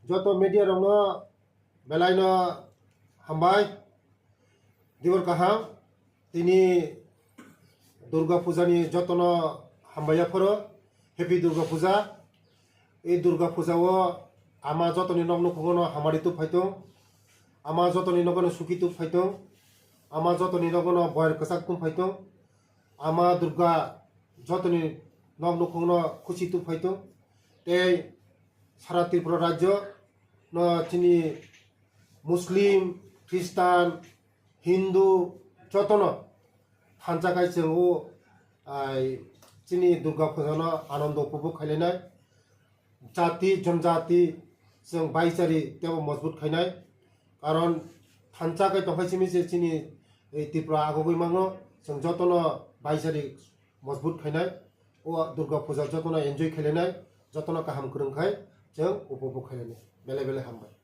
যত মিডিয়া রংনো বেলাইনো হামবাই দিবর কাহাম তিনি দুর্গা পূজানি যতন হামবাইয়া ফरो হেপি দুর্গা পূজা এই দুর্গা পূজাও আমা যতনি নগ্ন খুগনো হামারি তুপ ফাইতো আমা যতনি নগনো সুখী তুপ ফাইতো আমা যতনি নগনো বয়ের কসাক তুপ ফাইতো আমা দুর্গা যতনি নগ্ন খুগনো খুশি তুপ ফাইতো এই সারা ত্রিপুরা রাজ্য ন চিনি মুসলিম খ্রিস্টান হিন্দু যতন ফাঞ্চাকাই जों चिनी दुर्गा पूजानो आनंद उपभोग खालायनाय जाति जनजाति जों भाईचारि तेव मजबूत खायनाय कारण फांचाकाय तंखायसिमि जे चिनी त्रिपुरा आगोबै मांगो जों जतन भाईचारि मजबूत खायनाय ओ दुर्गा पूजा जतन एन्जय खालायनाय जतन गाहाम गोरोंखाय जों उपभोग खालायनाय बेले बेले हामबाय।